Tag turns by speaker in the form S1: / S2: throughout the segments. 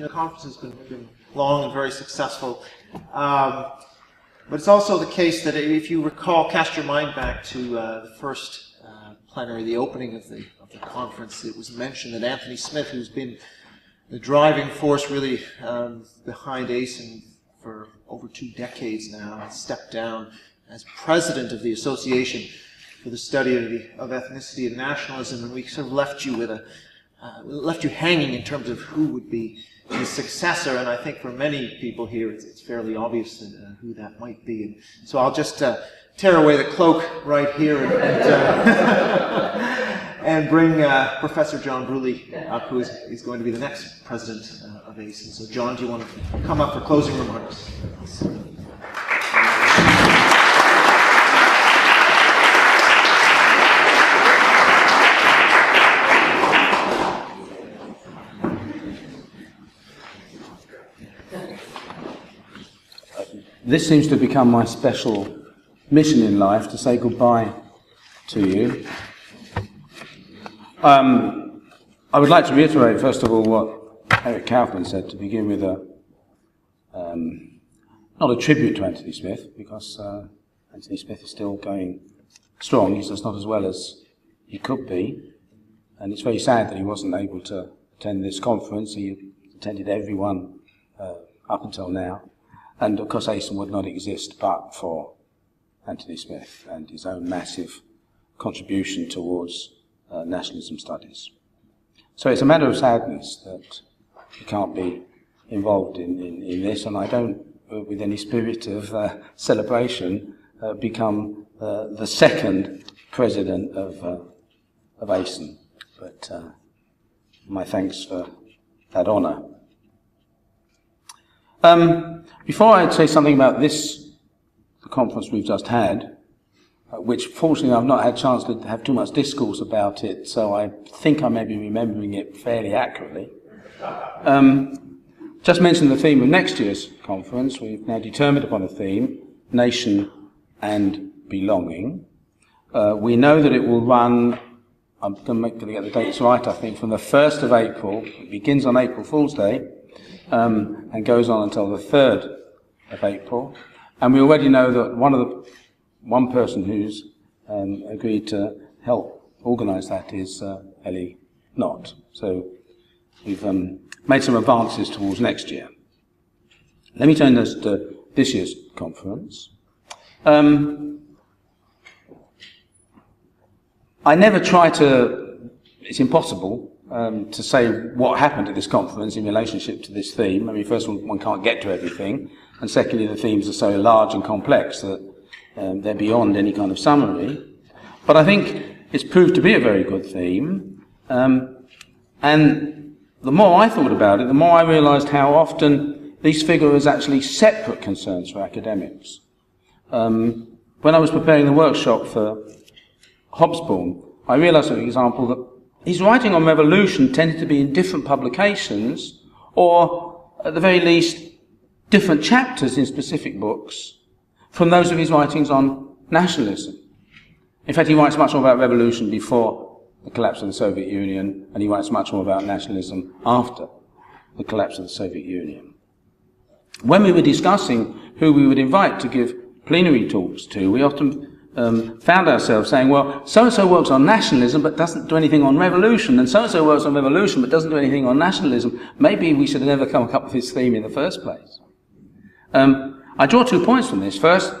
S1: the conference has been long and very successful. But it's also the case that if you recall, cast your mind back to the first plenary, the opening of the conference, it was mentioned that Anthony Smith, who's been the driving force really behind ASEN for over 2 decades now, has stepped down as president of the Association for the Study of Ethnicity and Nationalism, and we sort of left you with left you hanging in terms of who would be his successor, and I think for many people here it's fairly obvious who that might be. And so I'll just tear away the cloak right here and bring Professor John Breuilly up, who is going to be the next president of ASEN. So John, do you want to come up for closing remarks?
S2: This seems to have become my special mission in life, to say goodbye to you. I would like to reiterate, first of all, what Eric Kaufman said, to begin with not a tribute to Anthony Smith, because Anthony Smith is still going strong. He's just not as well as he could be, and it's very sad that he wasn't able to attend this conference. He attended every one up until now. And of course ASEN would not exist but for Anthony Smith and his own massive contribution towards nationalism studies. So it's a matter of sadness that he can't be involved in this, and I don't, with any spirit of celebration, become the second president of ASEN. But my thanks for that honour. Before I say something about the conference we've just had, which fortunately I've not had a chance to have too much discourse about it, so I think I may be remembering it fairly accurately. Just mention the theme of next year's conference. We've now determined upon a theme, nation and belonging. We know that it will run, I'm going to get the dates right, I think, from the 1st of April, it begins on April Fool's Day, and goes on until the 3rd of April. And we already know that one person who's agreed to help organise that is Ellie Knott. So we've made some advances towards next year. Let me turn this to this year's conference. I never try to, it's impossible, to say what happened at this conference in relationship to this theme. I mean, first of all, one can't get to everything, and secondly, the themes are so large and complex that they're beyond any kind of summary. But I think it's proved to be a very good theme, and the more I thought about it, the more I realised how often these figure as actually separate concerns for academics. When I was preparing the workshop for Hobsbawm, I realised, for example, that his writing on revolution tended to be in different publications, or at the very least, different chapters in specific books from those of his writings on nationalism. In fact, he writes much more about revolution before the collapse of the Soviet Union, and he writes much more about nationalism after the collapse of the Soviet Union. When we were discussing who we would invite to give plenary talks to, we often found ourselves saying, well, so-and-so works on nationalism but doesn't do anything on revolution, and so-and-so works on revolution but doesn't do anything on nationalism. Maybe we should have never come up with this theme in the first place. I draw 2 points from this. First,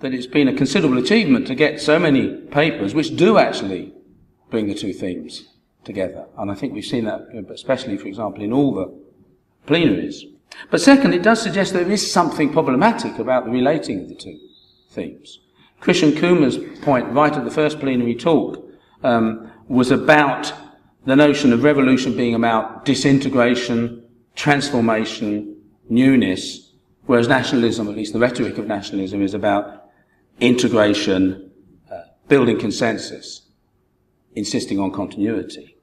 S2: that it's been a considerable achievement to get so many papers which do actually bring the two themes together. And I think we've seen that, especially, for example, in all the plenaries. But second, it does suggest there is something problematic about the relating of the two themes. Christian Kuma's point right at the first plenary talk was about the notion of revolution being about disintegration, transformation, newness, whereas nationalism, at least the rhetoric of nationalism, is about integration, building consensus, insisting on continuity.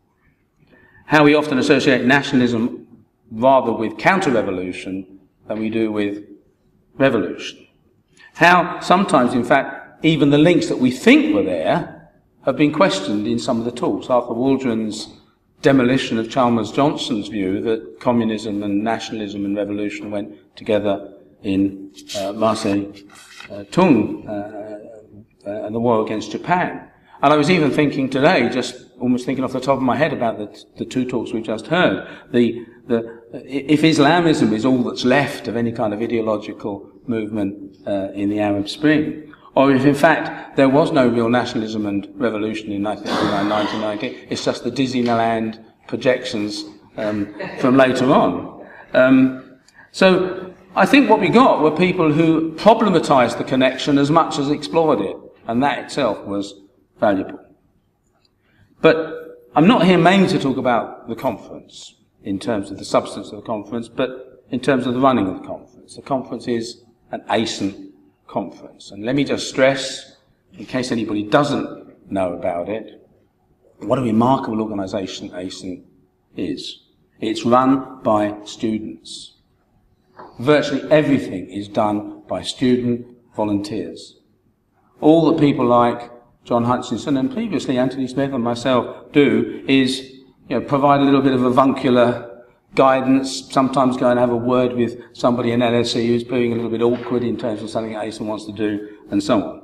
S2: How we often associate nationalism rather with counter-revolution than we do with revolution. How sometimes, in fact, even the links that we think were there have been questioned in some of the talks. Arthur Waldron's demolition of Chalmers Johnson's view that communism and nationalism and revolution went together in Mao Zedong and the war against Japan. And I was even thinking today, just almost thinking off the top of my head about the two talks we've just heard, if Islamism is all that's left of any kind of ideological movement in the Arab Spring, or if in fact there was no real nationalism and revolution in 1990, it's just the Disneyland projections from later on. So I think what we got were people who problematized the connection as much as explored it, and that itself was valuable. But I'm not here mainly to talk about the conference in terms of the substance of the conference, but in terms of the running of the conference. The conference is an ASEN conference. And let me just stress, in case anybody doesn't know about it, what a remarkable organisation ASEN is. It's run by students. Virtually everything is done by student volunteers. All that people like John Hutchinson and previously Anthony Smith and myself do is provide a little bit of avuncular guidance, sometimes go and have a word with somebody in LSE who's being a little bit awkward in terms of something ASEN wants to do, and so on.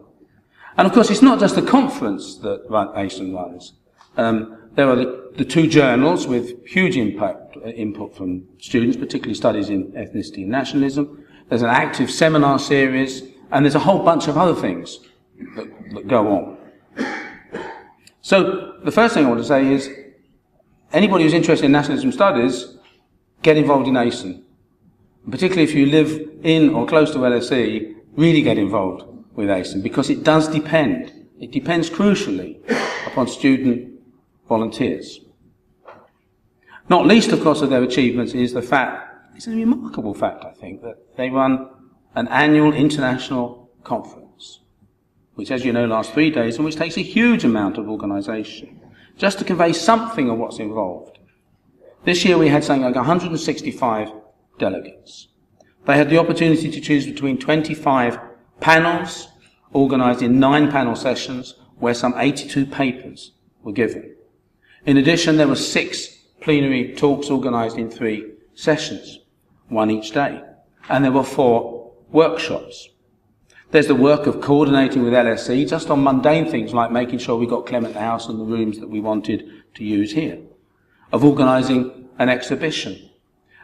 S2: And of course, it's not just the conference that ASEN runs. There are the two journals with huge input from students, particularly studies in ethnicity and nationalism. There's an active seminar series, and there's a whole bunch of other things that go on. So the first thing I want to say is, anybody who's interested in nationalism studies, get involved in ASEN. And particularly if you live in or close to LSE, really get involved with ASEN, because it does depend. It depends crucially upon student volunteers. Not least, of course, of their achievements is the fact, it's a remarkable fact, I think, that they run an annual international conference, which, as you know, lasts 3 days and which takes a huge amount of organisation, just to convey something of what's involved. This year we had something like 165 delegates. They had the opportunity to choose between 25 panels, organised in 9 panel sessions, where some 82 papers were given. In addition, there were 6 plenary talks organised in 3 sessions, 1 each day. And there were 4 workshops. There's the work of coordinating with LSE, just on mundane things like making sure we got Clement House and the rooms that we wanted to use here, of organising an exhibition,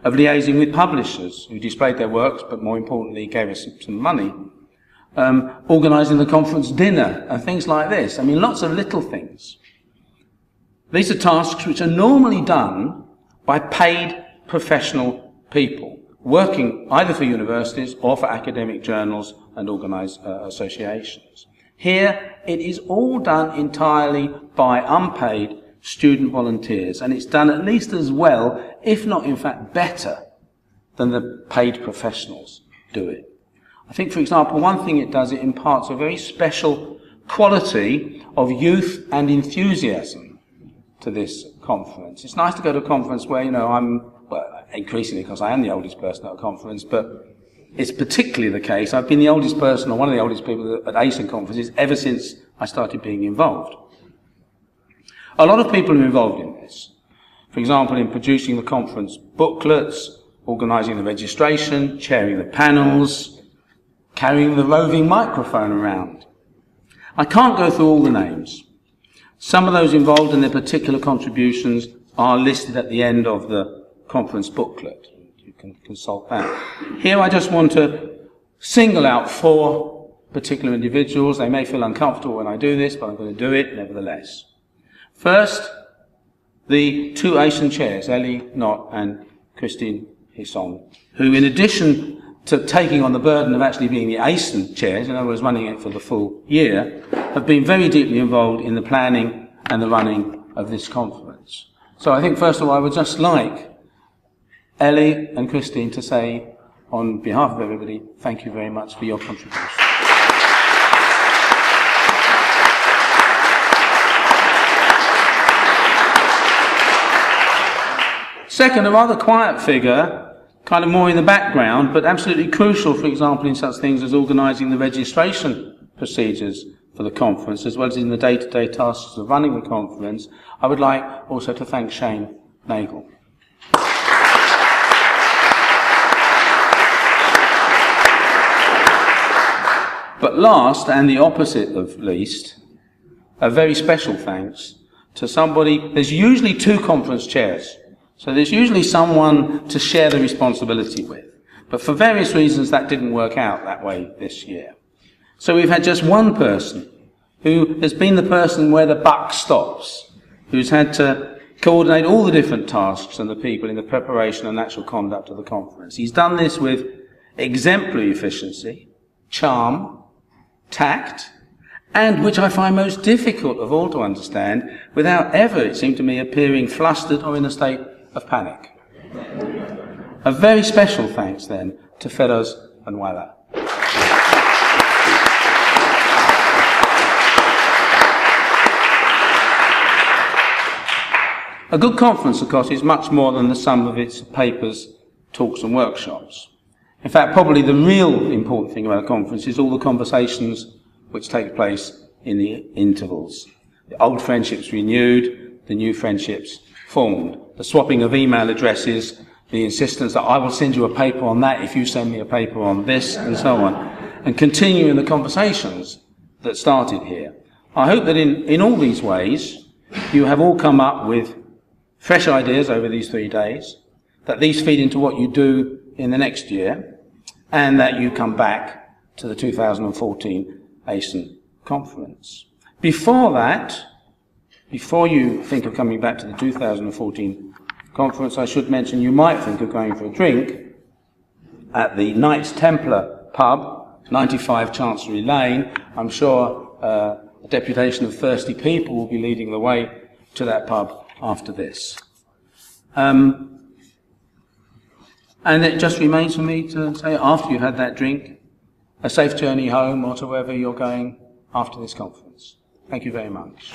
S2: of liaising with publishers who displayed their works, but more importantly gave us some money, organising the conference dinner and things like this. I mean, lots of little things. These are tasks which are normally done by paid professional people, working either for universities or for academic journals and organised associations. Here, it is all done entirely by unpaid student volunteers, and it's done at least as well, if not in fact better, than the paid professionals do it. I think, for example, one thing it does, it imparts a very special quality of youth and enthusiasm to this conference. It's nice to go to a conference where, well, increasingly because I am the oldest person at a conference, but it's particularly the case. I've been the oldest person, or one of the oldest people at ASEN conferences ever since I started being involved. A lot of people are involved in this. For example, in producing the conference booklets, organising the registration, chairing the panels, carrying the roving microphone around. I can't go through all the names. Some of those involved in their particular contributions are listed at the end of the conference booklet. You can consult that. Here I just want to single out 4 particular individuals. They may feel uncomfortable when I do this, but I'm going to do it nevertheless. First, the 2 ASEN chairs, Ellie Knott and Christine Hisson, who, in addition to taking on the burden of actually being the ASEN chairs, in other words, running it for the full year, have been very deeply involved in the planning and the running of this conference. So I think, first of all, I would just like Ellie and Christine to say, on behalf of everybody, thank you very much for your contribution. Second, a rather quiet figure, kind of more in the background, but absolutely crucial, for example, in such things as organising the registration procedures for for the conference, as well as in the day-to-day tasks of running the conference, I would like also to thank Shane Nagel. But last, and the opposite of least, a very special thanks to somebody. There's usually two conference chairs, so there's usually someone to share the responsibility with. But for various reasons that didn't work out that way this year. So we've had just one person who has been the person where the buck stops, who's had to coordinate all the different tasks and the people in the preparation and actual conduct of the conference. He's done this with exemplary efficiency, charm, tact, and, which I find most difficult of all to understand, without ever, it seemed to me, appearing flustered or in a state of panic. A very special thanks, then, to Feroz and Wala. A good conference, of course, is much more than the sum of its papers, talks and workshops. In fact, probably the real important thing about a conference is all the conversations which take place in the intervals. The old friendships renewed, the new friendships formed, the swapping of email addresses, the insistence that I will send you a paper on that if you send me a paper on this, and so on, and continuing the conversations that started here. I hope that in all these ways you have all come up with fresh ideas over these 3 days, that these feed into what you do in the next year, and that you come back to the 2014 ASEN conference. Before that, before you think of coming back to the 2014 conference, I should mention you might think of going for a drink at the Knights Templar pub, 95 Chancery Lane. I'm sure a deputation of thirsty people will be leading the way to that pub after this. And it just remains for me to say, after you've had that drink, a safe journey home or to wherever you're going after this conference. Thank you very much.